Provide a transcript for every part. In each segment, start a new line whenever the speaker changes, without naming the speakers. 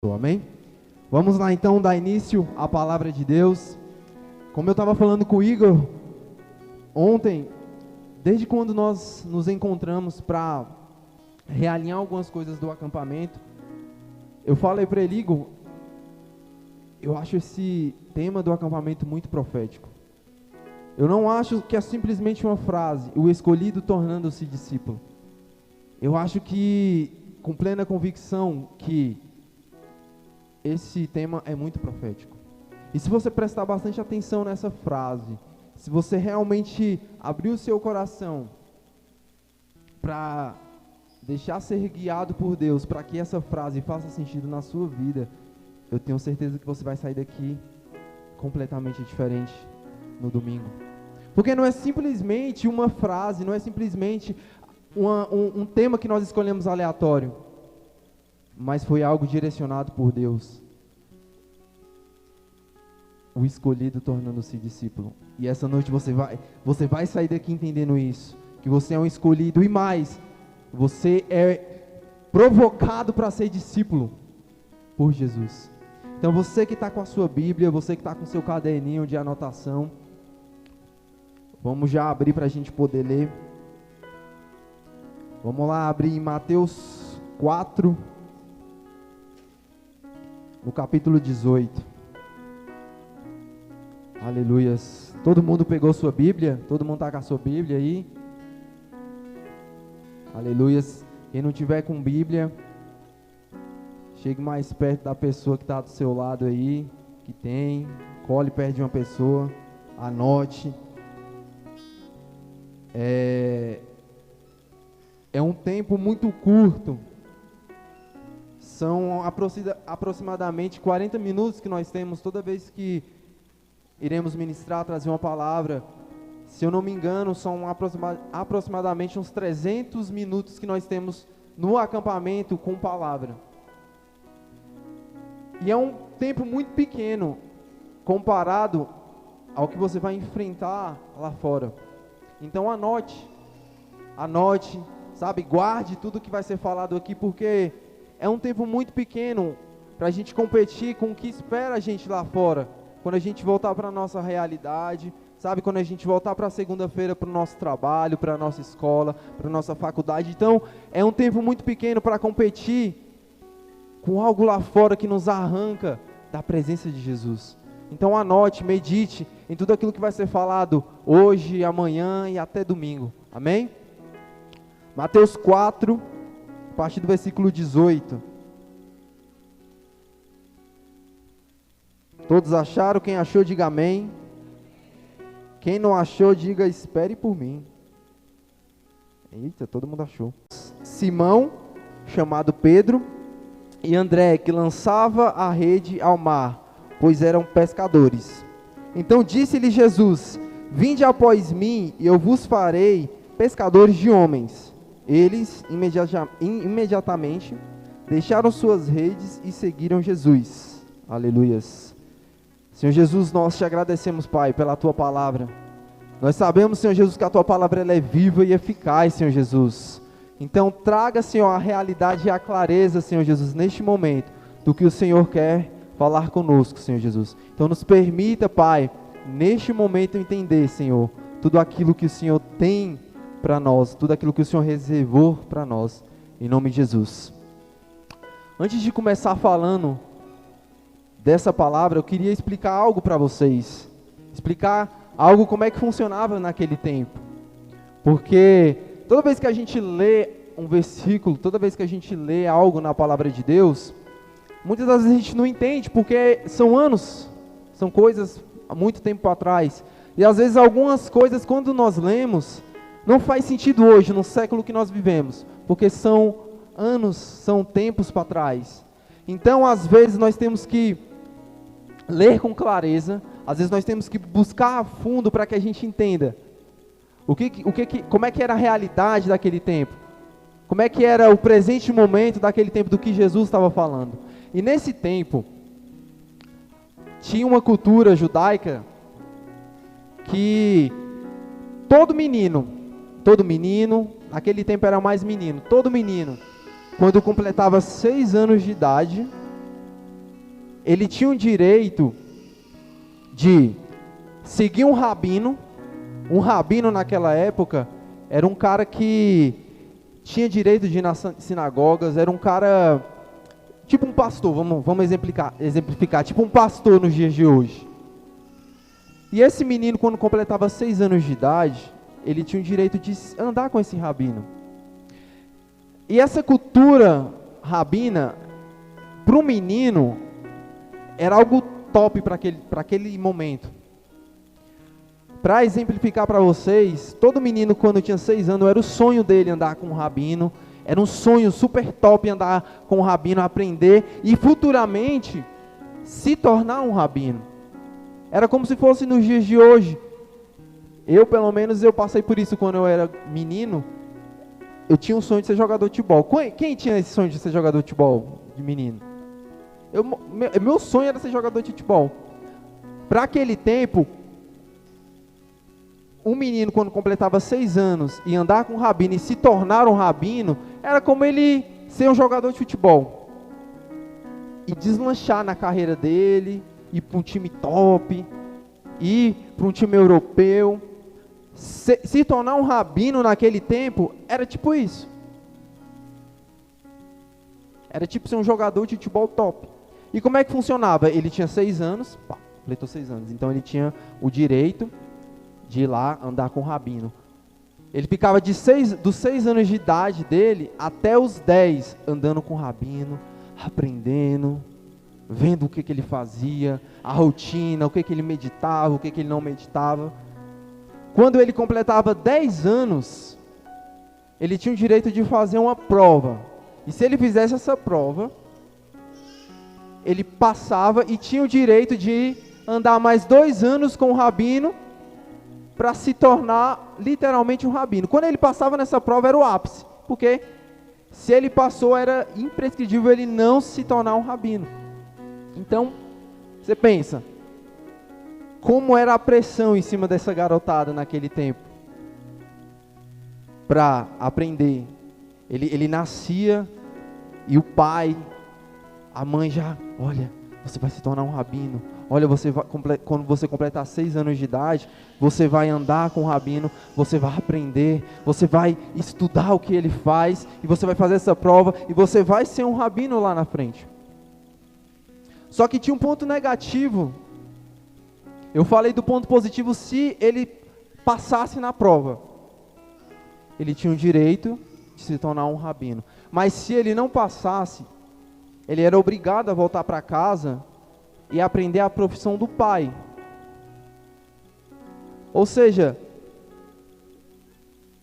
Amém? Vamos lá então dar início à palavra de Deus. Como eu estava falando com o Igor ontem, desde quando nós nos encontramos para realinhar algumas coisas do acampamento, eu falei para ele: Igor, eu acho esse tema do acampamento muito profético. Eu não acho que é simplesmente uma frase, o escolhido tornando-se discípulo. Eu acho que, com plena convicção, que esse tema é muito profético. E se você prestar bastante atenção nessa frase, se você realmente abrir o seu coração para deixar ser guiado por Deus, para que essa frase faça sentido na sua vida, eu tenho certeza que você vai sair daqui completamente diferente no domingo. Porque não é simplesmente uma frase, não é simplesmente um tema que nós escolhemos aleatório, mas foi algo direcionado por Deus. O escolhido tornando-se discípulo. E essa noite você vai sair daqui entendendo isso, que você é um escolhido, e mais, você é provocado para ser discípulo por Jesus. Então você que está com a sua Bíblia, você que está com o seu caderninho de anotação, vamos já abrir para a gente poder ler. Vamos lá abrir em Mateus 4, no capítulo 18. Aleluias. Todo mundo pegou sua Bíblia? Todo mundo está com a sua Bíblia aí? Aleluias. Quem não tiver com Bíblia, chegue mais perto da pessoa que está do seu lado aí, que tem, cole perto de uma pessoa, anote. É um tempo muito curto. São aproximadamente 40 minutos que nós temos toda vez que iremos ministrar, trazer uma palavra. Se eu não me engano, são aproximadamente uns 300 minutos que nós temos no acampamento com palavra. E é um tempo muito pequeno comparado ao que você vai enfrentar lá fora. Então anote, sabe, guarde tudo que vai ser falado aqui, porque é um tempo muito pequeno para a gente competir com o que espera a gente lá fora. Quando a gente voltar para a nossa realidade, sabe, quando a gente voltar para segunda-feira para o nosso trabalho, para a nossa escola, para a nossa faculdade. Então, é um tempo muito pequeno para competir com algo lá fora que nos arranca da presença de Jesus. Então anote, medite em tudo aquilo que vai ser falado hoje, amanhã e até domingo. Amém? Mateus 4, a partir do versículo 18. Todos acharam? Quem achou, diga amém. Quem não achou, diga espere por mim. Eita, todo mundo achou. Simão, chamado Pedro, e André, que lançava a rede ao mar, pois eram pescadores. Então disse-lhe Jesus: vinde após mim, e eu vos farei pescadores de homens. Eles imediatamente deixaram suas redes e seguiram Jesus. Aleluias. Senhor Jesus, nós te agradecemos, Pai, pela tua palavra. Nós sabemos, Senhor Jesus, que a tua palavra ela é viva e eficaz, Senhor Jesus. Então traga, Senhor, a realidade e a clareza, Senhor Jesus, neste momento, do que o Senhor quer falar conosco, Senhor Jesus. Então nos permita, Pai, neste momento entender, Senhor, tudo aquilo que o Senhor tem para nós, tudo aquilo que o Senhor reservou para nós, em nome de Jesus. Antes de começar falando dessa palavra, eu queria explicar algo para vocês, explicar algo como é que funcionava naquele tempo, porque toda vez que a gente lê um versículo, toda vez que a gente lê algo na palavra de Deus, muitas das vezes a gente não entende, porque são anos, são coisas há muito tempo atrás, e às vezes algumas coisas quando nós lemos, não faz sentido hoje, no século que nós vivemos, porque são anos, são tempos para trás. Então às vezes nós temos que ler com clareza, às vezes nós temos que buscar a fundo para que a gente entenda como é que era a realidade daquele tempo, como é que era o presente momento daquele tempo do que Jesus estava falando. E nesse tempo, tinha uma cultura judaica que todo menino, naquele tempo era mais menino, todo menino, quando completava 6 anos de idade, ele tinha o direito de seguir um rabino. Um rabino naquela época era um cara que tinha direito de ir nas sinagogas, era um cara, tipo um pastor, vamos exemplificar, tipo um pastor nos dias de hoje. E esse menino, quando completava 6 anos de idade, ele tinha o direito de andar com esse rabino. E essa cultura rabina, para o menino, era algo top para aquele momento. Para exemplificar para vocês, todo menino quando tinha 6 anos, era o sonho dele andar com um rabino, era um sonho super top andar com um rabino, aprender e futuramente se tornar um rabino. Era como se fosse nos dias de hoje. Pelo menos, eu passei por isso quando eu era menino. Eu tinha um sonho de ser jogador de futebol. Quem tinha esse sonho de ser jogador de futebol, de menino? Meu sonho era ser jogador de futebol. Para aquele tempo, um menino quando completava 6 anos e andar com um rabino e se tornar um rabino, era como ele ser um jogador de futebol. E deslanchar na carreira dele, ir para um time top, ir para um time europeu. Se tornar um rabino naquele tempo, era tipo isso. Era tipo ser um jogador de futebol top. E como é que funcionava? Ele tinha 6 anos, completou 6 anos, então ele tinha o direito de ir lá andar com o rabino. Ele ficava dos 6 anos de idade dele até os 10 andando com o rabino, aprendendo, vendo o que ele fazia, a rotina, o que ele meditava, o que ele não meditava. Quando ele completava 10 anos, ele tinha o direito de fazer uma prova. E se ele fizesse essa prova, ele passava e tinha o direito de andar mais 2 anos com o rabino para se tornar literalmente um rabino. Quando ele passava nessa prova era o ápice, porque se ele passou era imprescindível ele não se tornar um rabino. Então, você pensa, como era a pressão em cima dessa garotada naquele tempo para aprender. Ele nascia e o pai, a mãe já, olha, você vai se tornar um rabino. Olha, quando você completar 6 anos de idade, você vai andar com o rabino, você vai aprender, você vai estudar o que ele faz, e você vai fazer essa prova, e você vai ser um rabino lá na frente. Só que tinha um ponto negativo. Eu falei do ponto positivo se ele passasse na prova. Ele tinha o direito de se tornar um rabino. Mas se ele não passasse, ele era obrigado a voltar para casa e aprender a profissão do pai. Ou seja,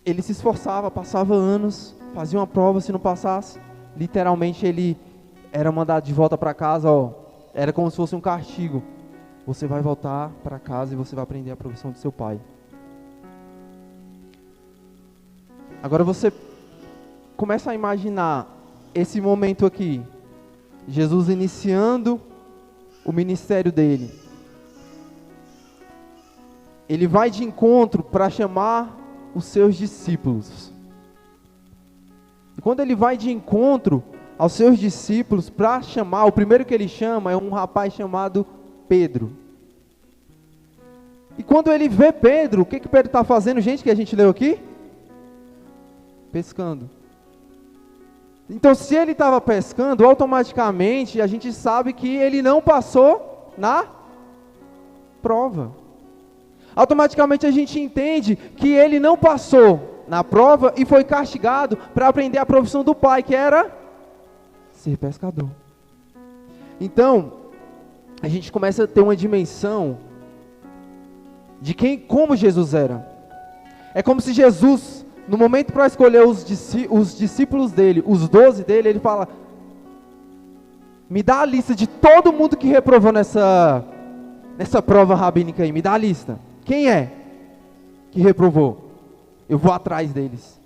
ele se esforçava, passava anos, fazia uma prova, se não passasse, literalmente ele era mandado de volta para casa, era como se fosse um castigo. Você vai voltar para casa e você vai aprender a profissão do seu pai. Agora você começa a imaginar esse momento aqui, Jesus iniciando o ministério dele. Ele vai de encontro para chamar os seus discípulos. E quando ele vai de encontro aos seus discípulos para chamar, o primeiro que ele chama é um rapaz chamado Pedro. E quando ele vê Pedro, o que Pedro está fazendo, gente, que a gente leu aqui? Pescando. Então, se ele estava pescando, automaticamente a gente sabe que ele não passou na prova. Automaticamente a gente entende que ele não passou na prova e foi castigado para aprender a profissão do pai, que era ser pescador. Então, a gente começa a ter uma dimensão de como Jesus era. É como se Jesus, no momento para escolher os discípulos dele, os 12 dele, ele fala: me dá a lista de todo mundo que reprovou nessa prova rabínica aí, me dá a lista. Quem é que reprovou? Eu vou atrás deles.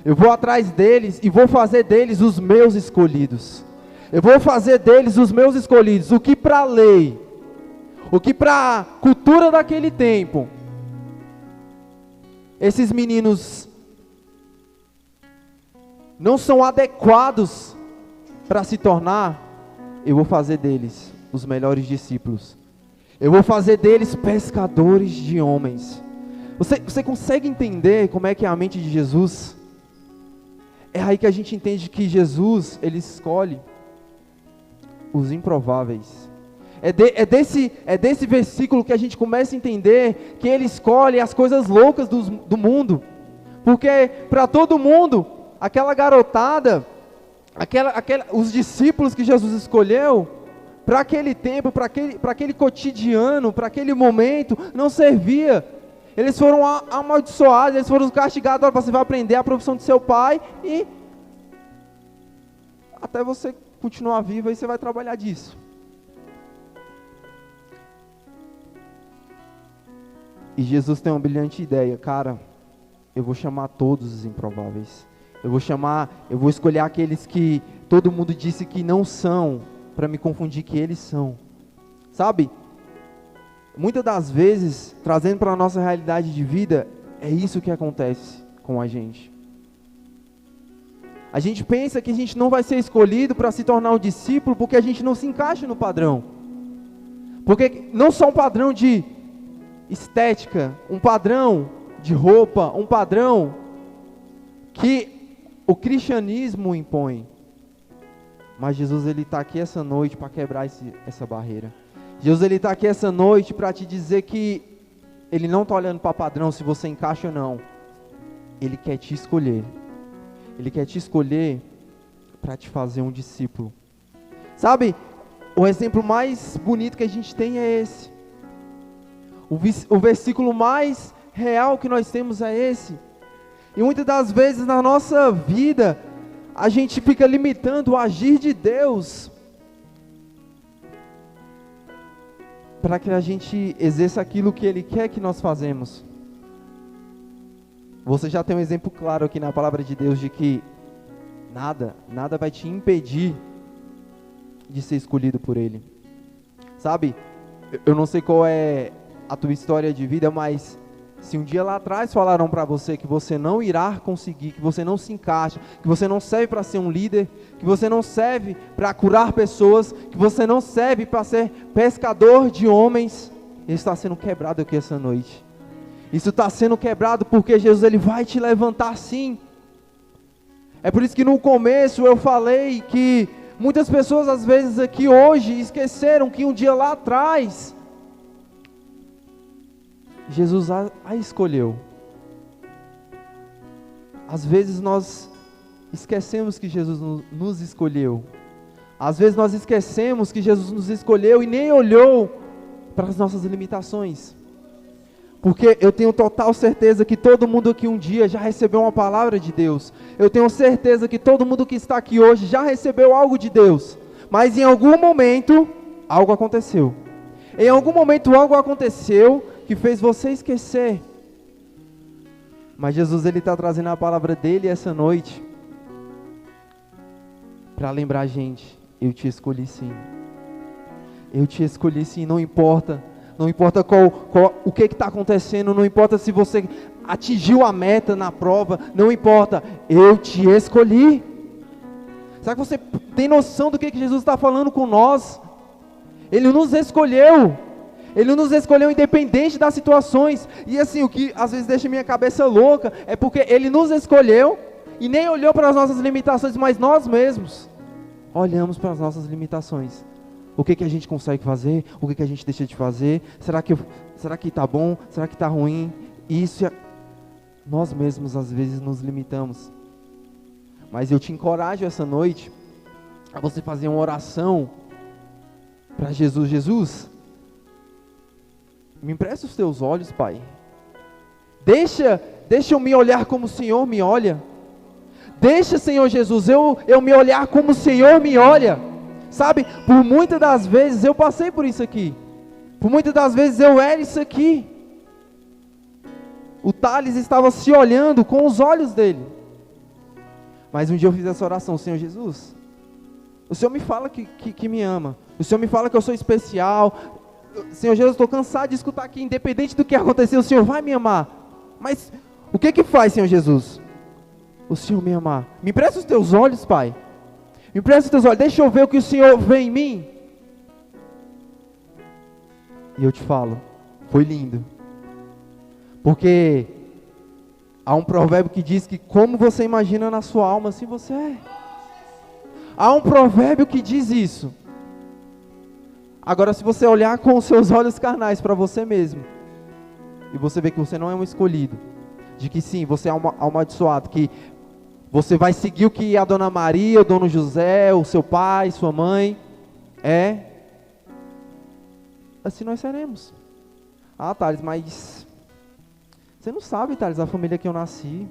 Eu vou atrás deles e vou fazer deles os meus escolhidos. Eu vou fazer deles os meus escolhidos. O que para a lei, o que para a cultura daquele tempo, esses meninos não são adequados para se tornar, eu vou fazer deles os melhores discípulos. Eu vou fazer deles pescadores de homens. Você consegue entender como é que é a mente de Jesus? É aí que a gente entende que Jesus, ele escolhe os improváveis. É desse versículo que a gente começa a entender que ele escolhe as coisas loucas do mundo. Porque para todo mundo, aquela garotada, os discípulos que Jesus escolheu, para aquele tempo, para aquele cotidiano, para aquele momento, não servia. Eles foram amaldiçoados, eles foram castigados. Olha, você vai aprender a profissão de seu pai e até você continuar vivo, aí você vai trabalhar disso. E Jesus tem uma brilhante ideia, cara, eu vou chamar todos os improváveis. Eu vou escolher aqueles que todo mundo disse que não são, para me confundir que eles são. Sabe? Muitas das vezes, trazendo para a nossa realidade de vida, é isso que acontece com a gente. A gente pensa que a gente não vai ser escolhido para se tornar um discípulo porque a gente não se encaixa no padrão. Porque não só um padrão de estética, um padrão de roupa, um padrão que o cristianismo impõe. Mas Jesus, ele está aqui essa noite para quebrar essa barreira. Jesus, ele está aqui essa noite para te dizer que ele não está olhando para padrão, se você encaixa ou não. Ele quer te escolher. Ele quer te escolher para te fazer um discípulo. Sabe, o exemplo mais bonito que a gente tem é esse. O versículo mais real que nós temos é esse. E muitas das vezes na nossa vida, a gente fica limitando o agir de Deus para que a gente exerça aquilo que Ele quer que nós fazemos. Você já tem um exemplo claro aqui na palavra de Deus de que nada vai te impedir de ser escolhido por Ele. Sabe, eu não sei qual é a tua história de vida, mas se um dia lá atrás falaram para você que você não irá conseguir, que você não se encaixa, que você não serve para ser um líder, que você não serve para curar pessoas, que você não serve para ser pescador de homens, isso está sendo quebrado aqui essa noite. Isso está sendo quebrado porque Jesus, ele vai te levantar sim. É por isso que no começo eu falei que muitas pessoas às vezes aqui hoje esqueceram que um dia lá atrás Jesus a escolheu. Às vezes nós esquecemos que Jesus nos escolheu. Às vezes nós esquecemos que Jesus nos escolheu e nem olhou para as nossas limitações. Porque eu tenho total certeza que todo mundo aqui um dia já recebeu uma palavra de Deus. Eu tenho certeza que todo mundo que está aqui hoje já recebeu algo de Deus. Mas em algum momento, algo aconteceu. Em algum momento algo aconteceu que fez você esquecer. Mas Jesus, ele está trazendo a palavra dele essa noite para lembrar a gente, eu te escolhi sim. Eu te escolhi sim, não importa o que está acontecendo, não importa se você atingiu a meta na prova, não importa, eu te escolhi. Será que você tem noção do que Jesus está falando com nós? Ele nos escolheu. Ele nos escolheu independente das situações. E assim, o que às vezes deixa minha cabeça louca é porque Ele nos escolheu e nem olhou para as nossas limitações, mas nós mesmos olhamos para as nossas limitações. O que a gente consegue fazer? O que a gente deixa de fazer? Será que está bom? Será que está ruim? Nós mesmos às vezes nos limitamos. Mas eu te encorajo essa noite a você fazer uma oração para Jesus. Jesus, me empresta os teus olhos, Pai. Deixa eu me olhar como o Senhor me olha. Deixa, Senhor Jesus, eu me olhar como o Senhor me olha. Sabe, por muitas das vezes eu passei por isso aqui. Por muitas das vezes eu era isso aqui. O Thales estava se olhando com os olhos dele. Mas um dia eu fiz essa oração: Senhor Jesus, o Senhor me fala que me ama. O Senhor me fala que eu sou especial. Senhor Jesus, estou cansado de escutar aqui, independente do que acontecer, o Senhor vai me amar. Mas o que faz, Senhor Jesus? O Senhor me amar. Me empresta os teus olhos, Pai. Me empresta os teus olhos, deixa eu ver o que o Senhor vê em mim. E eu te falo, foi lindo. Porque há um provérbio que diz que como você imagina na sua alma, assim você é. Há um provérbio que diz isso. Agora, se você olhar com os seus olhos carnais para você mesmo, e você ver que você não é um escolhido, de que sim, você é amaldiçoado, que você vai seguir o que a Dona Maria, o Dono José, o seu pai, sua mãe, assim nós seremos. Ah, Thales, mas você não sabe, Thales, a família que eu nasci.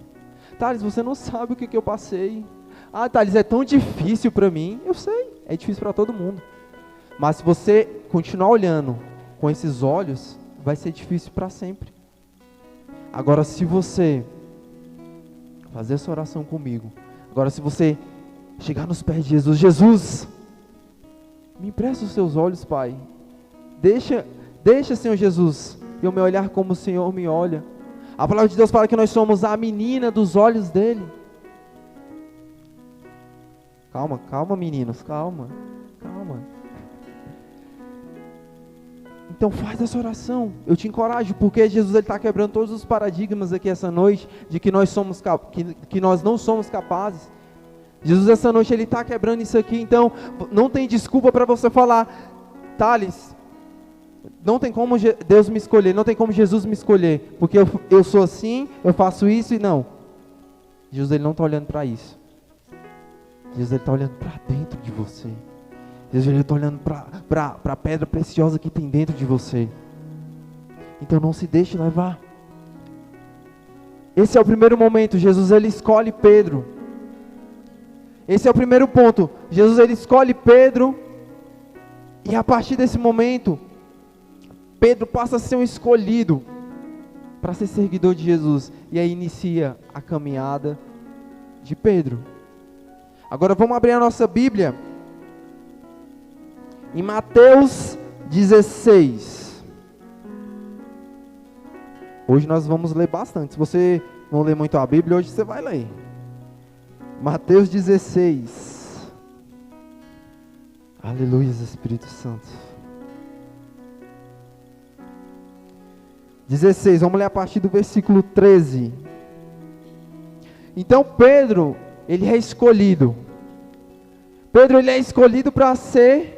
Thales, você não sabe o que eu passei. Ah, Thales, é tão difícil para mim. Eu sei, é difícil para todo mundo. Mas se você continuar olhando com esses olhos, vai ser difícil para sempre. Agora, se você fazer essa oração comigo, agora se você chegar nos pés de Jesus, Jesus, me empresta os seus olhos, Pai. Deixa, Senhor Jesus, eu me olhar como o Senhor me olha. A palavra de Deus fala que nós somos a menina dos olhos dele. Calma, meninos, calma. Então faz essa oração, eu te encorajo, porque Jesus está quebrando todos os paradigmas aqui essa noite, de que nós não somos capazes. Jesus essa noite ele está quebrando isso aqui, então não tem desculpa para você falar, Thales, não tem como Deus me escolher, não tem como Jesus me escolher, porque eu sou assim, eu faço isso e não. Jesus ele não está olhando para isso, Jesus ele está olhando para dentro de você. Jesus ele está olhando para a pedra preciosa que tem dentro de você. Então não se deixe levar. Esse é o primeiro momento, Jesus ele escolhe Pedro. Esse é o primeiro ponto, Jesus ele escolhe Pedro. E a partir desse momento, Pedro passa a ser um escolhido para ser seguidor de Jesus. E aí inicia a caminhada de Pedro. Agora vamos abrir a nossa Bíblia em Mateus 16. Hoje nós vamos ler bastante. Se você não lê muito a Bíblia, hoje você vai ler. Mateus 16. Aleluia, Espírito Santo. 16, vamos ler a partir do versículo 13. Então Pedro, ele é escolhido. Pedro, ele é escolhido para ser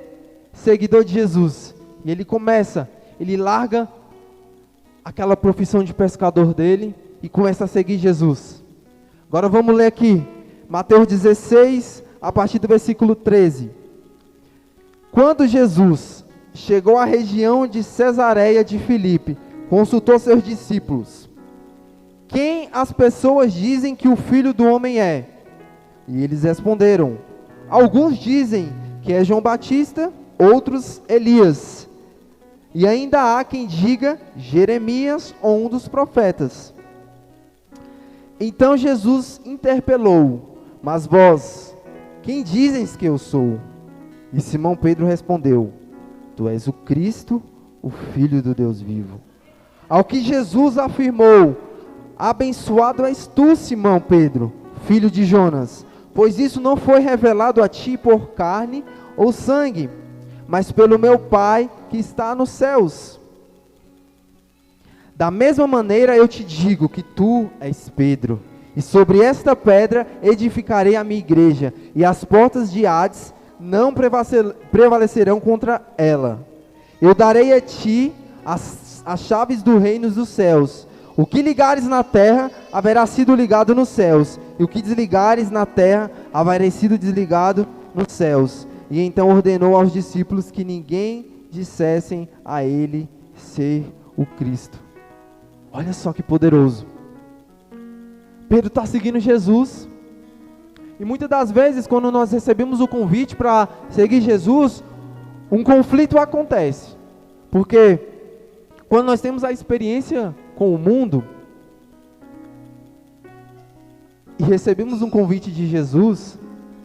seguidor de Jesus. E ele larga aquela profissão de pescador dele e começa a seguir Jesus. Agora vamos ler aqui, Mateus 16, a partir do versículo 13. Quando Jesus chegou à região de Cesareia de Filipe, consultou seus discípulos: quem as pessoas dizem que o Filho do Homem é? E eles responderam: alguns dizem que é João Batista, outros Elias, e ainda há quem diga Jeremias ou um dos profetas. Então Jesus interpelou: mas vós, quem dizes que eu sou? E Simão Pedro respondeu: tu és o Cristo, o Filho do Deus vivo. Ao que Jesus afirmou: abençoado és tu, Simão Pedro, filho de Jonas, pois isso não foi revelado a ti por carne ou sangue, mas pelo meu Pai que está nos céus. Da mesma maneira eu te digo que tu és Pedro, e sobre esta pedra edificarei a minha igreja, e as portas de Hades não prevalecerão contra ela. Eu darei a ti as chaves do reino dos céus. O que ligares na terra haverá sido ligado nos céus, e o que desligares na terra haverá sido desligado nos céus. E então ordenou aos discípulos que ninguém dissessem a ele ser o Cristo. Olha só que poderoso. Pedro está seguindo Jesus. E muitas das vezes, quando nós recebemos o convite para seguir Jesus, um conflito acontece. Porque quando nós temos a experiência com o mundo e recebemos um convite de Jesus,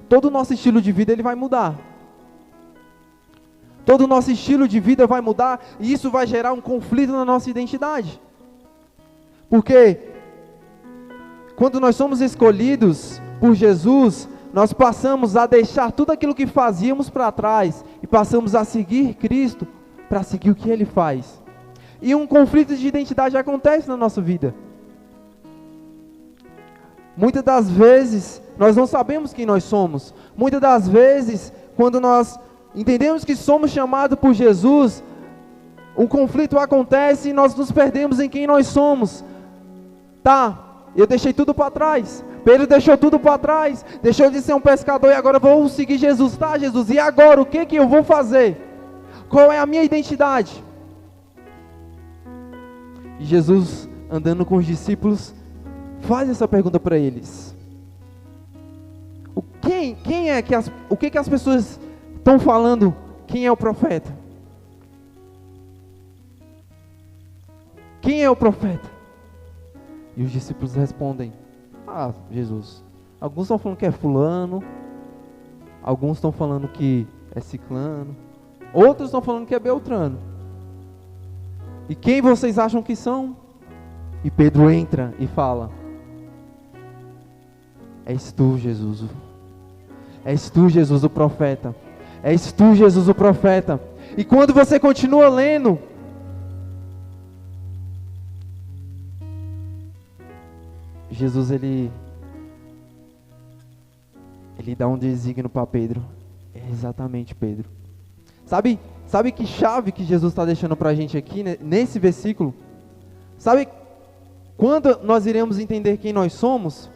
todo o nosso estilo de vida ele vai mudar. Todo o nosso estilo de vida vai mudar, e isso vai gerar um conflito na nossa identidade. Porque quando nós somos escolhidos por Jesus, nós passamos a deixar tudo aquilo que fazíamos para trás e passamos a seguir Cristo para seguir o que Ele faz. E um conflito de identidade acontece na nossa vida. Muitas das vezes, nós não sabemos quem nós somos. Muitas das vezes, quando nós entendemos que somos chamados por Jesus, um conflito acontece e nós nos perdemos em quem nós somos. Tá, eu deixei tudo para trás. Pedro deixou tudo para trás, deixou de ser um pescador e agora vou seguir Jesus. Tá, Jesus, e agora o que eu vou fazer? Qual é a minha identidade? E Jesus, andando com os discípulos, faz essa pergunta para eles. O que as pessoas estão falando? Quem é o profeta? Quem é o profeta? E os discípulos respondem: ah, Jesus, alguns estão falando que é fulano, alguns estão falando que é ciclano, outros estão falando que é beltrano. E quem vocês acham que são? E Pedro entra e fala: és tu, Jesus. És tu, Jesus, o profeta. És tu, Jesus, o profeta. E quando você continua lendo, Jesus, ele dá um desígnio para Pedro. É exatamente, Pedro. Sabe que chave que Jesus está deixando para a gente aqui, né, nesse versículo? Sabe quando nós iremos entender quem nós somos?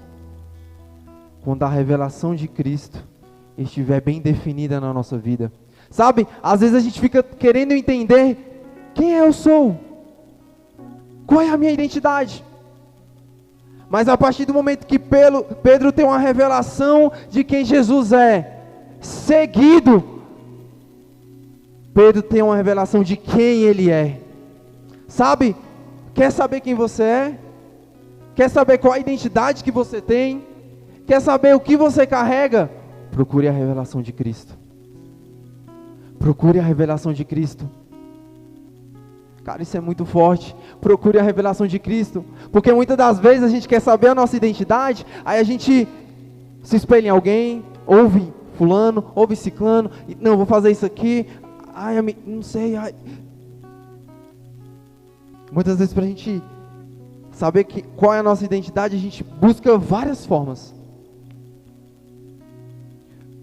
Quando a revelação de Cristo estiver bem definida na nossa vida. Sabe, às vezes a gente fica querendo entender quem eu sou, qual é a minha identidade. Mas a partir do momento que Pedro tem uma revelação de quem Jesus é, seguido, Pedro tem uma revelação de quem ele é. Sabe, quer saber quem você é? Quer saber qual a identidade que você tem? Quer saber o que você carrega? Procure a revelação de Cristo. Procure a revelação de Cristo. Cara, isso é muito forte. Procure a revelação de Cristo. Porque muitas das vezes a gente quer saber a nossa identidade, aí a gente se espelha em alguém, ouve fulano, ouve ciclano, e, não, vou fazer isso aqui, não sei, Muitas vezes para a gente saber qual é a nossa identidade, a gente busca várias formas.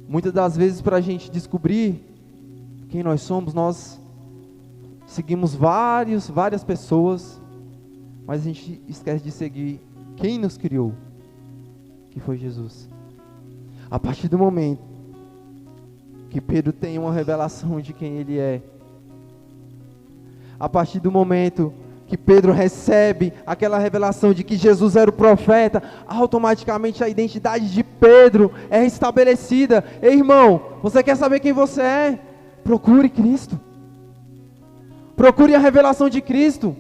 Muitas das vezes para a gente descobrir quem nós somos, nós seguimos várias pessoas, mas a gente esquece de seguir quem nos criou, que foi Jesus. A partir do momento que Pedro tem uma revelação de quem ele é, a partir do momento que Pedro recebe aquela revelação de que Jesus era o profeta, automaticamente a identidade de Pedro é restabelecida. Ei, irmão, você quer saber quem você é? Procure Cristo. Procure a revelação de Cristo.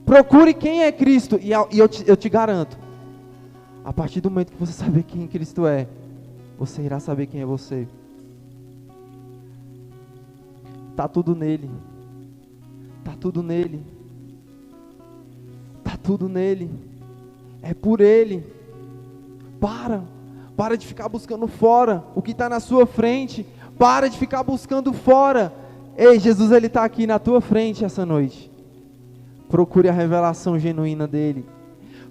Procure quem é Cristo. E eu te garanto, a partir do momento que você saber quem Cristo é, você irá saber quem é você. Está tudo nele. Está tudo nele. Está tudo nele. É por ele. Para de ficar buscando fora o que está na sua frente. Para de ficar buscando fora. Ei, Jesus, ele está aqui na tua frente essa noite. Procure a revelação genuína dele.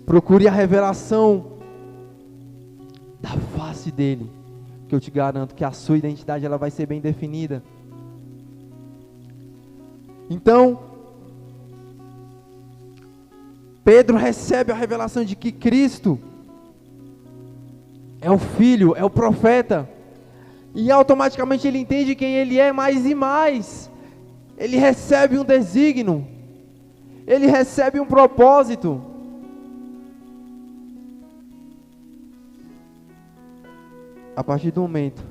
Procure a revelação da face dele, que eu te garanto que a sua identidade ela vai ser bem definida. Então, Pedro recebe a revelação de que Cristo é o Filho, é o profeta, e automaticamente ele entende quem ele é mais e mais. Ele recebe um desígnio, ele recebe um propósito. A partir do momento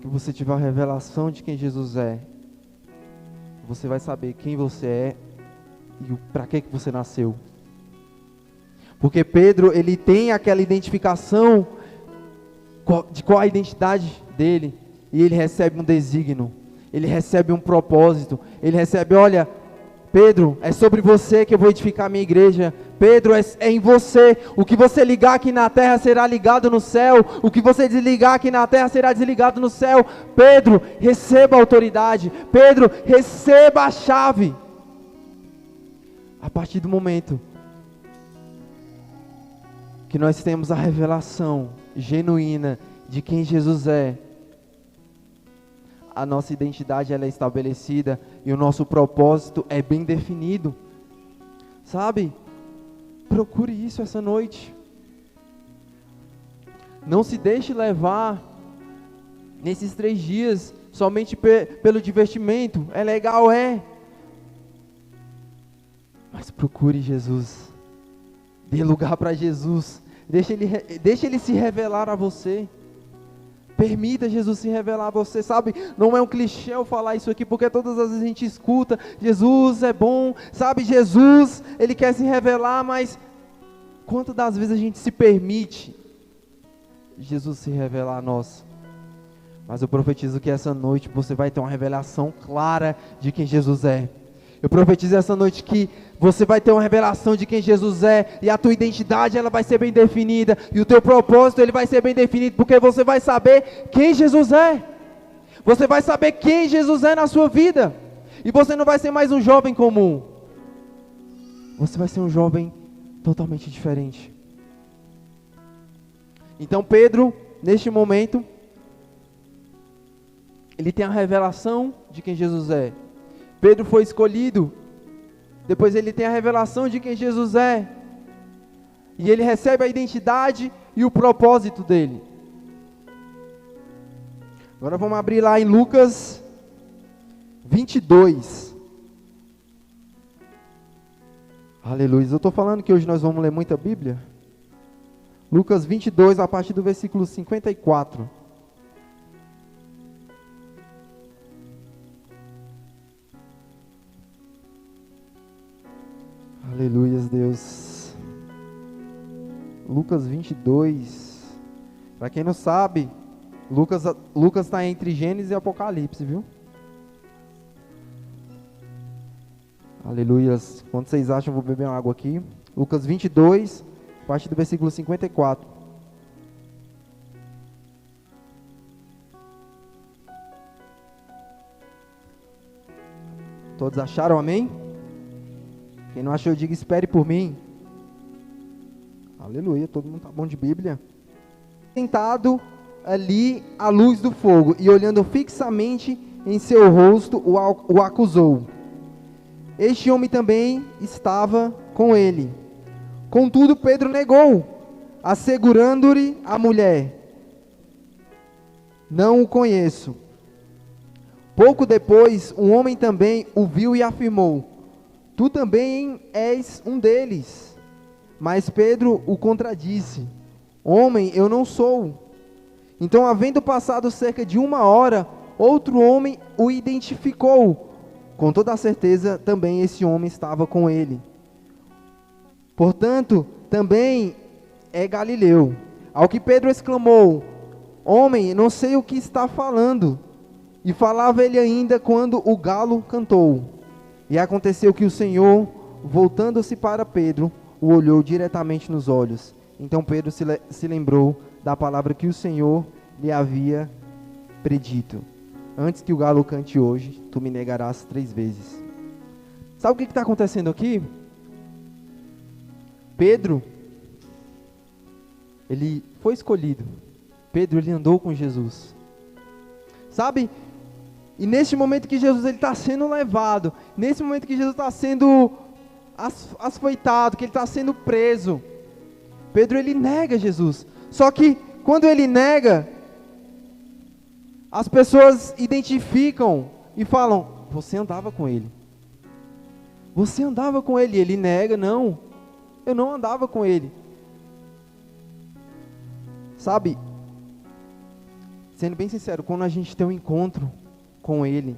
que você tiver a revelação de quem Jesus é, você vai saber quem você é e para que você nasceu. Porque Pedro, ele tem aquela identificação de qual a identidade dele, e ele recebe um desígnio, ele recebe um propósito, ele recebe, olha, Pedro, é sobre você que eu vou edificar a minha igreja. Pedro, é em você. O que você ligar aqui na terra será ligado no céu. O que você desligar aqui na terra será desligado no céu. Pedro, receba a autoridade. Pedro, receba a chave. A partir do momento que nós temos a revelação genuína de quem Jesus é, a nossa identidade ela é estabelecida e o nosso propósito é bem definido. Sabe? Procure isso essa noite. Não se deixe levar nesses 3 dias somente pelo divertimento. É legal, mas procure Jesus. Dê lugar para Jesus. Deixa ele se revelar a você. Permita Jesus se revelar a você, sabe? Não é um clichê eu falar isso aqui, porque todas as vezes a gente escuta, Jesus é bom, sabe? Jesus, Ele quer se revelar, mas quantas das vezes a gente se permite Jesus se revelar a nós? Mas eu profetizo que essa noite você vai ter uma revelação clara de quem Jesus é. Eu profetizo essa noite que você vai ter uma revelação de quem Jesus é, e a tua identidade ela vai ser bem definida, e o teu propósito ele vai ser bem definido, porque você vai saber quem Jesus é. Você vai saber quem Jesus é na sua vida, e você não vai ser mais um jovem comum. Você vai ser um jovem totalmente diferente. Então Pedro, neste momento, ele tem a revelação de quem Jesus é. Pedro foi escolhido, depois ele tem a revelação de quem Jesus é, e ele recebe a identidade e o propósito dele. Agora vamos abrir lá em Lucas 22. Aleluia, eu estou falando que hoje nós vamos ler muita Bíblia. Lucas 22, a partir do versículo 54. Aleluias, Deus. Lucas 22. Para quem não sabe, Lucas está entre Gênesis e Apocalipse, viu? Aleluias. Quando vocês acham, eu vou beber uma água aqui. Lucas 22, a partir do versículo 54. Todos acharam, amém? Quem não achou, diga, espere por mim. Aleluia, todo mundo tá bom de Bíblia. Sentado ali à luz do fogo e olhando fixamente em seu rosto, o acusou. Este homem também estava com ele. Contudo, Pedro negou, assegurando-lhe a mulher: não o conheço. Pouco depois, um homem também o viu e afirmou: tu também és um deles. Mas Pedro o contradisse: homem, eu não sou. Então, havendo passado cerca de 1 hora, outro homem o identificou. Com toda a certeza, também esse homem estava com ele. Portanto, também é Galileu. Ao que Pedro exclamou: homem, não sei o que está falando. E falava ele ainda quando o galo cantou. E aconteceu que o Senhor, voltando-se para Pedro, o olhou diretamente nos olhos. Então Pedro se lembrou da palavra que o Senhor lhe havia predito: antes que o galo cante hoje, tu me negarás 3 vezes. Sabe o que está acontecendo aqui? Pedro, ele foi escolhido. Pedro, ele andou com Jesus. Sabe? E nesse momento que Jesus está sendo levado, nesse momento que Jesus está sendo açoitado, que ele está sendo preso, Pedro ele nega Jesus. Só que quando ele nega, as pessoas identificam e falam: você andava com ele. Você andava com ele. E ele nega: não, eu não andava com ele. Sabe, sendo bem sincero, quando a gente tem um encontro com ele,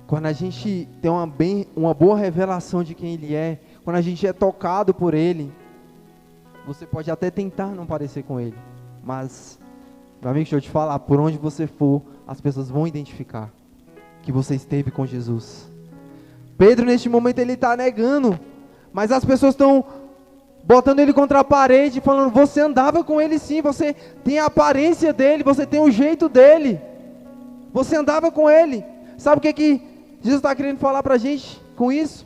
quando a gente tem uma boa revelação de quem ele é, quando a gente é tocado por ele, você pode até tentar não parecer com ele, mas, meu amigo, deixa eu te falar, por onde você for, as pessoas vão identificar. que você esteve com Jesus. Pedro, neste momento, ele está negando, mas as pessoas estão botando ele contra a parede, falando: você andava com ele sim, você tem a aparência dele, você tem o jeito dele, você andava com ele. Sabe o que Jesus está querendo falar para a gente com isso?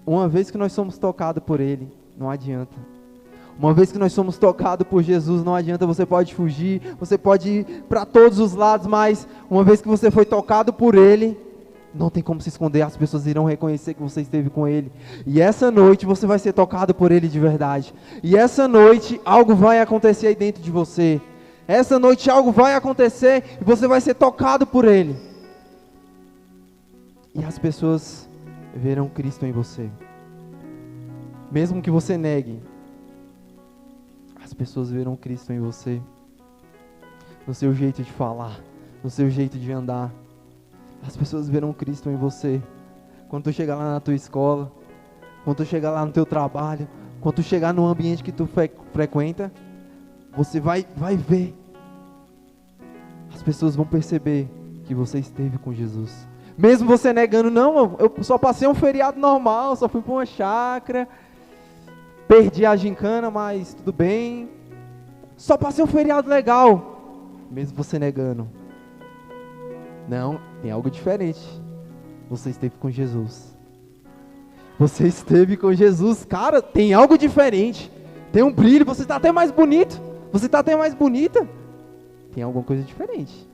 Uma vez que nós somos tocados por ele, não adianta. Uma vez que nós somos tocados por Jesus, não adianta. Você pode fugir, você pode ir para todos os lados, mas uma vez que você foi tocado por ele, não tem como se esconder. As pessoas irão reconhecer que você esteve com ele. E essa noite você vai ser tocado por ele de verdade. E essa noite algo vai acontecer aí dentro de você. Essa noite algo vai acontecer e você vai ser tocado por ele. E as pessoas verão Cristo em você. Mesmo que você negue, as pessoas verão Cristo em você. No seu jeito de falar, no seu jeito de andar. As pessoas verão Cristo em você. Quando tu chegar lá na tua escola, quando tu chegar lá no teu trabalho, quando tu chegar no ambiente que tu frequenta, você vai ver. As pessoas vão perceber que você esteve com Jesus. Mesmo você negando: não, eu só passei um feriado normal, só fui para uma chácara, perdi a gincana, mas tudo bem. Só passei um feriado legal. Mesmo você negando: não, tem algo diferente. Você esteve com Jesus. Você esteve com Jesus. Cara, tem algo diferente. Tem um brilho, você está até mais bonito. Você está até mais bonita. Tem alguma coisa diferente.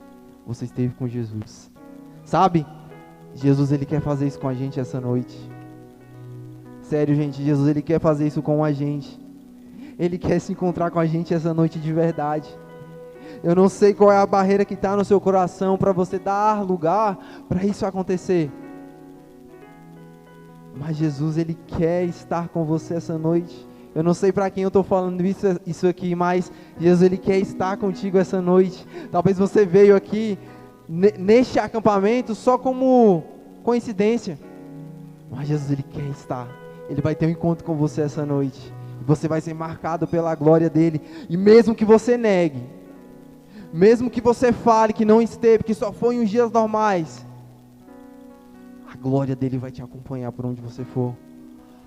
Você esteve com Jesus. Sabe? Jesus, ele quer fazer isso com a gente essa noite. Sério, gente, Jesus, ele quer fazer isso com a gente. Ele quer se encontrar com a gente essa noite de verdade. Eu não sei qual é a barreira que está no seu coração para você dar lugar para isso acontecer. Mas Jesus, ele quer estar com você essa noite. Eu não sei para quem eu estou falando isso aqui, mas Jesus, ele quer estar contigo essa noite. Talvez você veio aqui neste acampamento só como coincidência. Mas Jesus, ele quer estar. Ele vai ter um encontro com você essa noite. Você vai ser marcado pela glória dele. E mesmo que você negue, mesmo que você fale que não esteve, que só foi em uns dias normais, a glória dele vai te acompanhar por onde você for.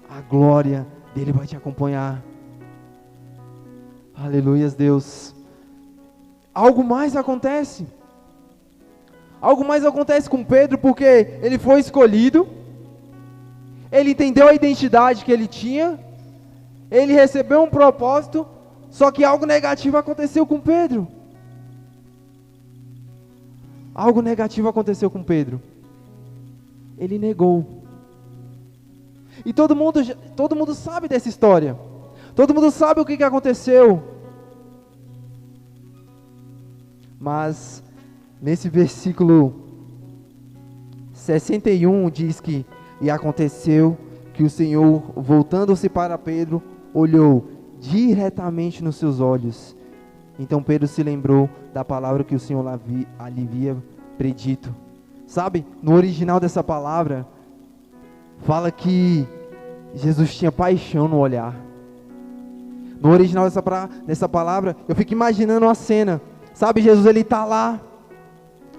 A glória dele vai te acompanhar. Aleluias, Deus. Algo mais acontece. Algo mais acontece com Pedro, porque ele foi escolhido. Ele entendeu a identidade que ele tinha. Ele recebeu um propósito. Só que algo negativo aconteceu com Pedro. Algo negativo aconteceu com Pedro. Ele negou. E todo mundo sabe dessa história. Todo mundo sabe o que aconteceu. Mas nesse versículo 61 diz que: e aconteceu que o Senhor, voltando-se para Pedro, olhou diretamente nos seus olhos. Então Pedro se lembrou da palavra que o Senhor lhe havia predito. Sabe, no original dessa palavra, fala que Jesus tinha paixão no olhar. No original dessa palavra, eu fico imaginando uma cena. Sabe, Jesus, ele está lá,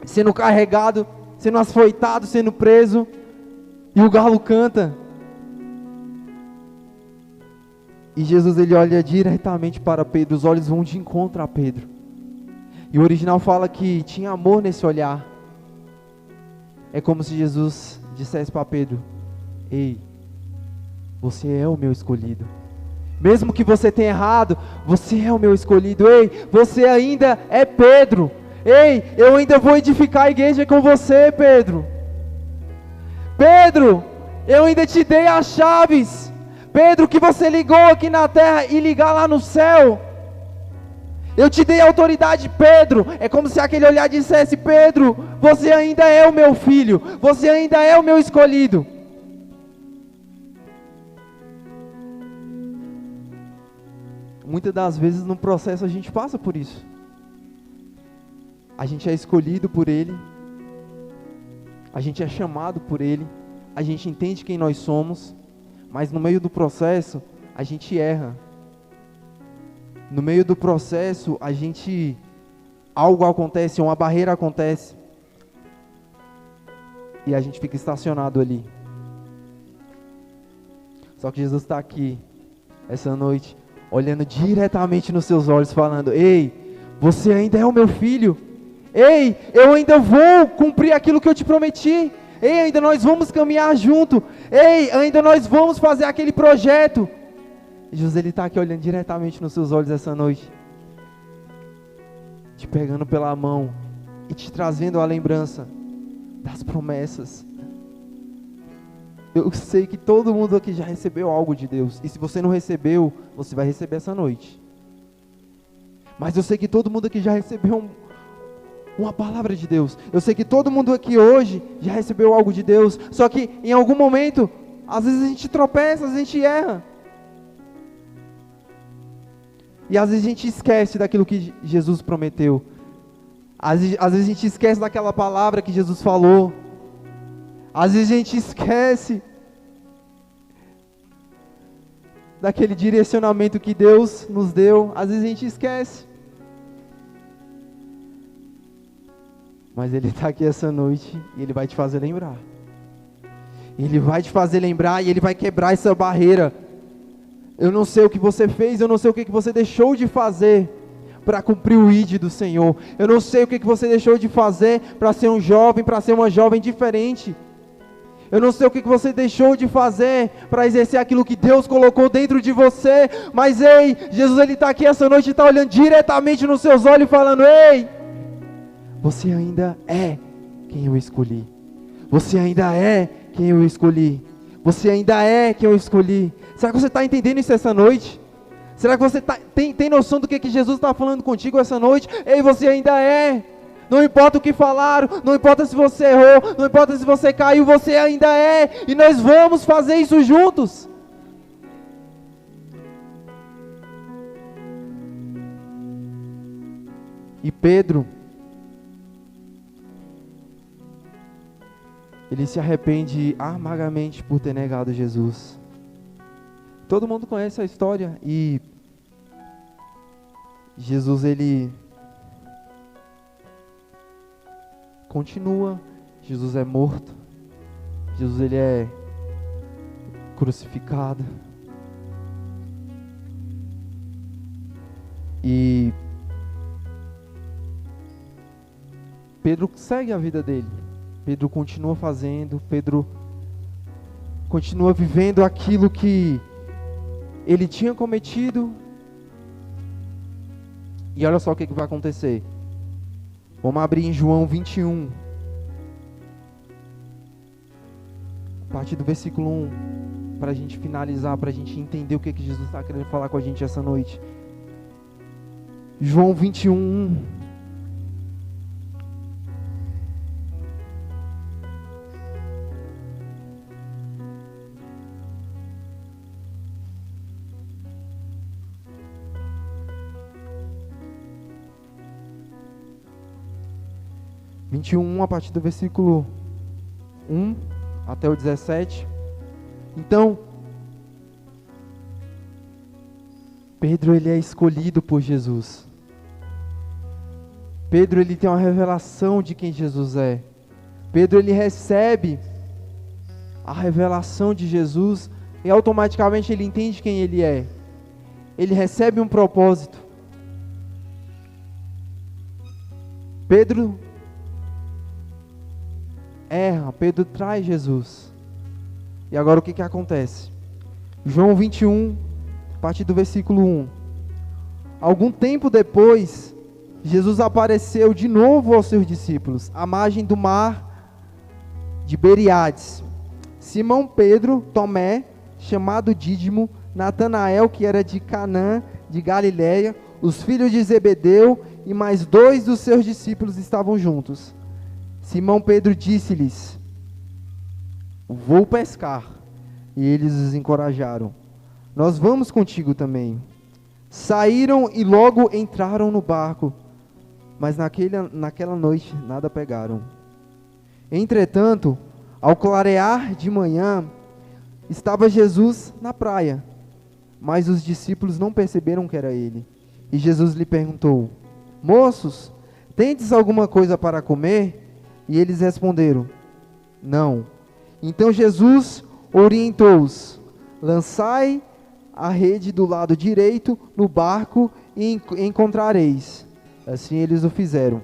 sendo carregado, sendo açoitado, sendo preso, e o galo canta. E Jesus, ele olha diretamente para Pedro, os olhos vão de encontro a Pedro. E o original fala que tinha amor nesse olhar. É como se Jesus dissesse para Pedro: ei, você é o meu escolhido. Mesmo que você tenha errado, você é o meu escolhido. Ei, você ainda é Pedro. Ei, eu ainda vou edificar a igreja com você, Pedro. Pedro, eu ainda te dei as chaves. Pedro, que você ligou aqui na terra e ligar lá no céu. Eu te dei autoridade, Pedro. É como se aquele olhar dissesse: Pedro, você ainda é o meu filho. Você ainda é o meu escolhido. Muitas das vezes no processo a gente passa por isso. A gente é escolhido por Ele. A gente é chamado por Ele. A gente entende quem nós somos. Mas no meio do processo, a gente erra. No meio do processo, a gente algo acontece, uma barreira acontece, e a gente fica estacionado ali. Só que Jesus está aqui, essa noite, olhando diretamente nos seus olhos, falando: ei, você ainda é o meu filho. Ei, eu ainda vou cumprir aquilo que eu te prometi. Ei, ainda nós vamos caminhar junto. Ei, ainda nós vamos fazer aquele projeto. E Jesus, ele está aqui olhando diretamente nos seus olhos essa noite, te pegando pela mão e te trazendo a lembrança das promessas. Eu sei que todo mundo aqui já recebeu algo de Deus, e se você não recebeu, você vai receber essa noite. Mas eu sei que todo mundo aqui já recebeu uma palavra de Deus. Eu sei que todo mundo aqui hoje já recebeu algo de Deus, só que em algum momento, às vezes a gente tropeça, às vezes a gente erra. E às vezes a gente esquece daquilo que Jesus prometeu. Às vezes a gente esquece daquela palavra que Jesus falou. Às vezes a gente esquece daquele direcionamento que Deus nos deu. Às vezes a gente esquece. Mas Ele está aqui essa noite e Ele vai te fazer lembrar. Ele vai te fazer lembrar e Ele vai quebrar essa barreira. Eu não sei o que você fez, eu não sei o que você deixou de fazer para cumprir o ID do Senhor. Eu não sei o que você deixou de fazer para ser um jovem, para ser uma jovem diferente. Eu não sei o que você deixou de fazer para exercer aquilo que Deus colocou dentro de você. Mas ei, Jesus, Ele está aqui essa noite e está olhando diretamente nos seus olhos e falando: ei, você ainda é quem eu escolhi. Você ainda é quem eu escolhi. Você ainda é quem eu escolhi. Será que você está entendendo isso essa noite? Será que você tem noção do que Jesus está falando contigo essa noite? Ei, você ainda é. Não importa o que falaram, não importa se você errou, não importa se você caiu, você ainda é. E nós vamos fazer isso juntos. E Pedro, ele se arrepende amargamente por ter negado Jesus. Todo mundo conhece a história. E Jesus, ele continua. Jesus é morto. Jesus, ele é crucificado. E Pedro segue a vida dele. Pedro continua fazendo. Pedro continua vivendo aquilo que ele tinha cometido. E olha só o que vai acontecer. Vamos abrir em João 21. A partir do versículo 1. Para a gente finalizar, para a gente entender o que Jesus está querendo falar com a gente essa noite. João 21, 1. A partir do versículo 1 até o 17. Então, Pedro, ele é escolhido por Jesus. Pedro, ele tem uma revelação de quem Jesus é. Pedro, ele recebe a revelação de Jesus e automaticamente ele entende quem ele é. Ele recebe um propósito. Pedro erra, Pedro traz Jesus. E agora o que acontece? João 21, a partir do versículo 1. Algum tempo depois, Jesus apareceu de novo aos seus discípulos, à margem do mar de Beríades. Simão Pedro, Tomé, chamado Dídimo, Natanael, que era de Canaã, de Galiléia, os filhos de Zebedeu e mais 2 dos seus discípulos estavam juntos. Simão Pedro disse-lhes: vou pescar. E eles os encorajaram: nós vamos contigo também. Saíram e logo entraram no barco, mas naquela noite nada pegaram. Entretanto, ao clarear de manhã, estava Jesus na praia, mas os discípulos não perceberam que era ele. E Jesus lhe perguntou: moços, tendes alguma coisa para comer? E eles responderam, não. Então Jesus orientou-os, lançai a rede do lado direito no barco e encontrareis. Assim eles o fizeram.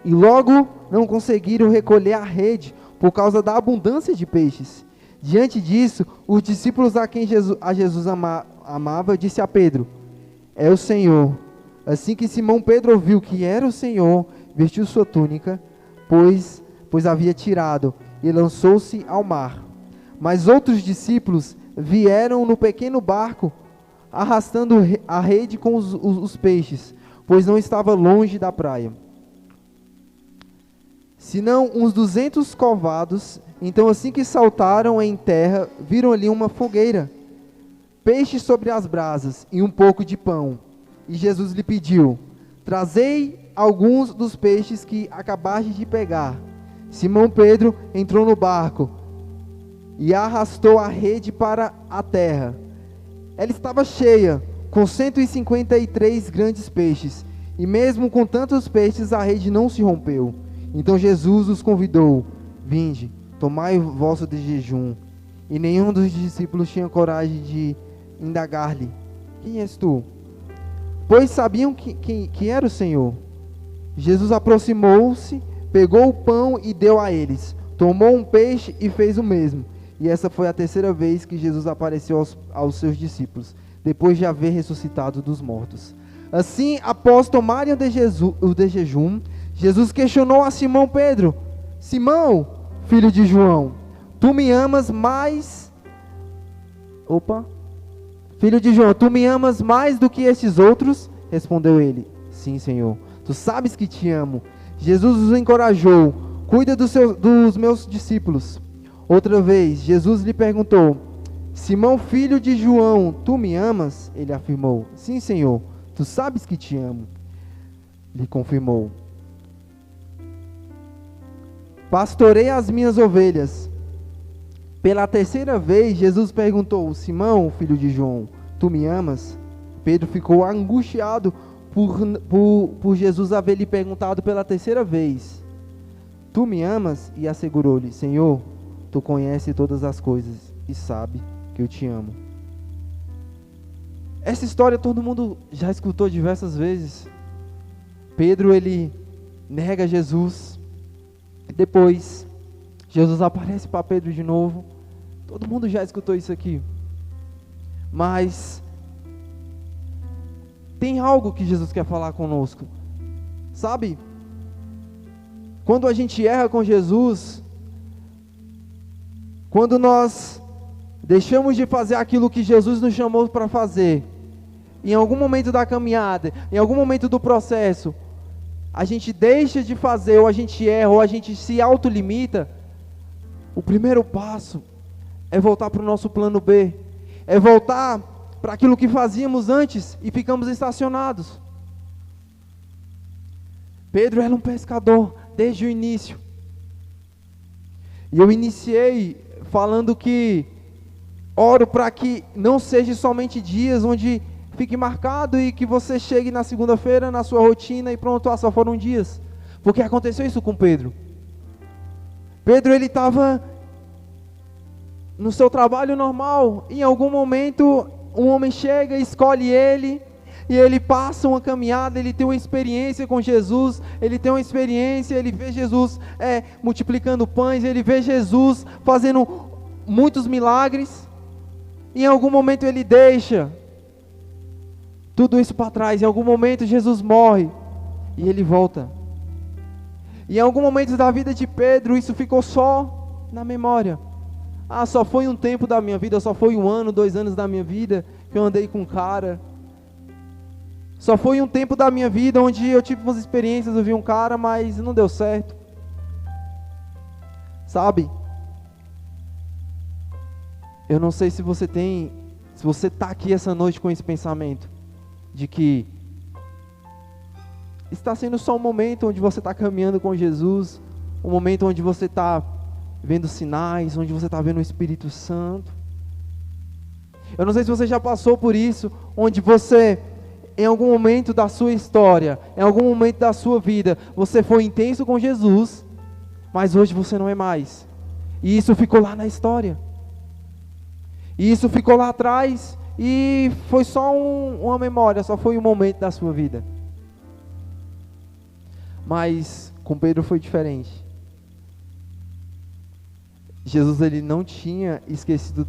E logo não conseguiram recolher a rede por causa da abundância de peixes. Diante disso, os discípulos a quem Jesus amava, disse a Pedro, é o Senhor. Assim que Simão Pedro ouviu que era o Senhor, vestiu sua túnica, pois havia tirado, e lançou-se ao mar. Mas outros discípulos vieram no pequeno barco, arrastando a rede com os peixes, pois não estava longe da praia, senão uns 200 covados. Então assim que saltaram em terra, viram ali uma fogueira, peixe sobre as brasas e um pouco de pão. E Jesus lhe pediu, trazei alguns dos peixes que acabastes de pegar. Simão Pedro entrou no barco e arrastou a rede para a terra. Ela estava cheia, com 153 grandes peixes, e mesmo com tantos peixes a rede não se rompeu. Então Jesus os convidou, vinde, tomai o vosso de jejum. E nenhum dos discípulos tinha coragem de indagar-lhe, quem és tu? Pois sabiam que era o Senhor. Jesus aproximou-se, pegou o pão e deu a eles. Tomou um peixe e fez o mesmo. E essa foi a terceira vez que Jesus apareceu aos seus discípulos, depois de haver ressuscitado dos mortos. Assim, após tomarem o de jejum, Jesus questionou a Simão Pedro, Simão, filho de João, tu me amas mais... Filho de João, tu me amas mais do que estes outros? Respondeu ele, sim, Senhor, tu sabes que te amo. Jesus os encorajou, cuida dos meus discípulos. Outra vez, Jesus lhe perguntou, Simão, filho de João, tu me amas? Ele afirmou, sim, Senhor, tu sabes que te amo. Lhe confirmou, pastorei as minhas ovelhas. Pela terceira vez, Jesus perguntou, Simão, filho de João, tu me amas? Pedro ficou angustiado por Jesus haver lhe perguntado pela terceira vez, tu me amas? E assegurou-lhe, Senhor, tu conheces todas as coisas e sabe que eu te amo. Essa história todo mundo já escutou diversas vezes. Pedro, ele nega Jesus. Depois, Jesus aparece para Pedro de novo. Todo mundo já escutou isso aqui. Mas tem algo que Jesus quer falar conosco. Sabe? Quando a gente erra com Jesus, quando nós deixamos de fazer aquilo que Jesus nos chamou para fazer, em algum momento da caminhada, em algum momento do processo, a gente deixa de fazer, ou a gente erra, ou a gente se autolimita, o primeiro passo é voltar para o nosso plano B, é voltar para aquilo que fazíamos antes e ficamos estacionados. Pedro era um pescador desde o início. E eu iniciei falando que oro para que não seja somente dias onde fique marcado e que você chegue na segunda-feira na sua rotina e pronto, só foram dias. Porque aconteceu isso com Pedro. Pedro, ele estava no seu trabalho normal, e em algum momento um homem chega, escolhe ele, e ele passa uma caminhada, ele tem uma experiência com Jesus, ele tem uma experiência, ele vê Jesus multiplicando pães, ele vê Jesus fazendo muitos milagres, e em algum momento ele deixa tudo isso para trás. Em algum momento Jesus morre, e ele volta. E em algum momento da vida de Pedro, isso ficou só na memória. Só foi um tempo da minha vida, só foi 1 ano, 2 anos da minha vida que eu andei com um cara. Só foi um tempo da minha vida onde eu tive umas experiências, eu vi um cara, mas não deu certo. Sabe? Eu não sei se você está aqui essa noite com esse pensamento, de que está sendo só um momento onde você está caminhando com Jesus, um momento onde você está vendo sinais, onde você está vendo o Espírito Santo. Eu não sei se você já passou por isso, onde você em algum momento da sua história, em algum momento da sua vida, você foi intenso com Jesus, mas hoje você não é mais. E isso ficou lá na história. E isso ficou lá atrás e foi só uma memória, só foi um momento da sua vida. Mas com Pedro foi diferente. Jesus, ele não tinha esquecido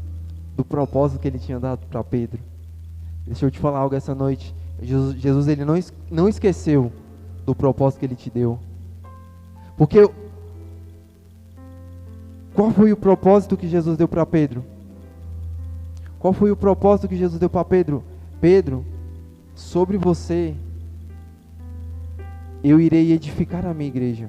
do propósito que ele tinha dado para Pedro. Deixa eu te falar algo essa noite. Jesus ele não esqueceu do propósito que ele te deu. Porque qual foi o propósito que Jesus deu para Pedro? Qual foi o propósito que Jesus deu para Pedro? Pedro, sobre você eu irei edificar a minha igreja.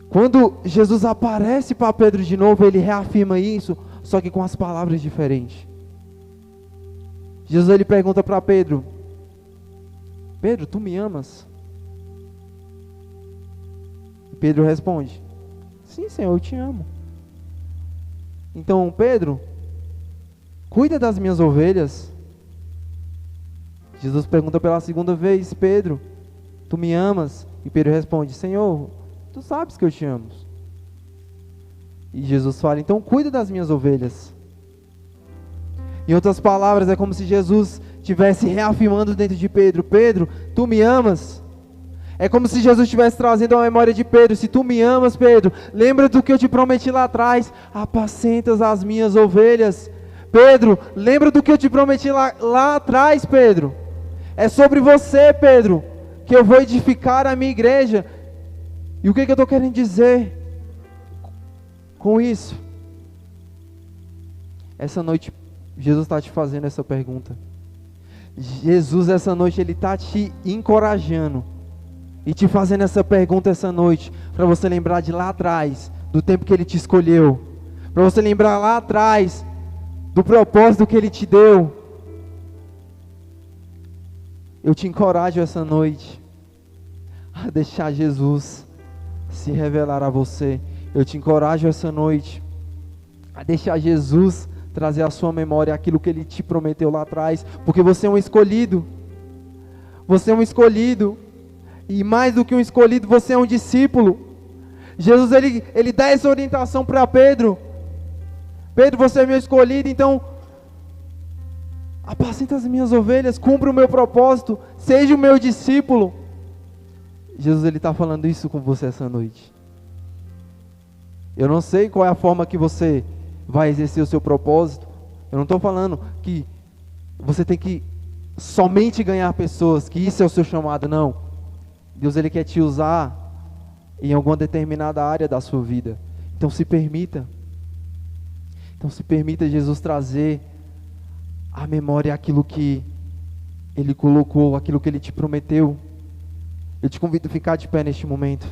Quando Jesus aparece para Pedro de novo, ele reafirma isso, só que com as palavras diferentes. Jesus ele pergunta para Pedro: Pedro, tu me amas? E Pedro responde: sim, Senhor, eu te amo. Então, Pedro, cuida das minhas ovelhas. Jesus pergunta pela segunda vez: Pedro, tu me amas? E Pedro responde: Senhor, tu sabes que eu te amo. E Jesus fala: então cuida das minhas ovelhas. Em outras palavras, é como se Jesus estivesse reafirmando dentro de Pedro: Pedro, tu me amas? É como se Jesus estivesse trazendo a memória de Pedro: se tu me amas, Pedro, lembra do que eu te prometi lá atrás, apacentas as minhas ovelhas. Pedro, lembra do que eu te prometi lá atrás, Pedro. É sobre você, Pedro, que eu vou edificar a minha igreja. E o que eu estou querendo dizer com isso? Essa noite, Jesus está te fazendo essa pergunta. Jesus, essa noite, Ele está te encorajando e te fazendo essa pergunta essa noite, para você lembrar de lá atrás, do tempo que Ele te escolheu, para você lembrar lá atrás, do propósito que Ele te deu. Eu te encorajo essa noite a deixar Jesus se revelar a você. Eu te encorajo essa noite a deixar Jesus trazer à sua memória aquilo que Ele te prometeu lá atrás, porque você é um escolhido. Você é um escolhido, e mais do que um escolhido, você é um discípulo. Jesus ele dá essa orientação para Pedro: Pedro, você é meu escolhido, então apacenta as minhas ovelhas, cumpra o meu propósito, seja o meu discípulo. Jesus ele está falando isso com você essa noite. Eu não sei qual é a forma que você vai exercer o seu propósito. Eu não estou falando que você tem que somente ganhar pessoas, que isso é o seu chamado, não. Deus ele quer te usar em alguma determinada área da sua vida. Então se permita. Então se permita Jesus trazer à memória aquilo que Ele colocou, aquilo que Ele te prometeu. Eu te convido a ficar de pé neste momento.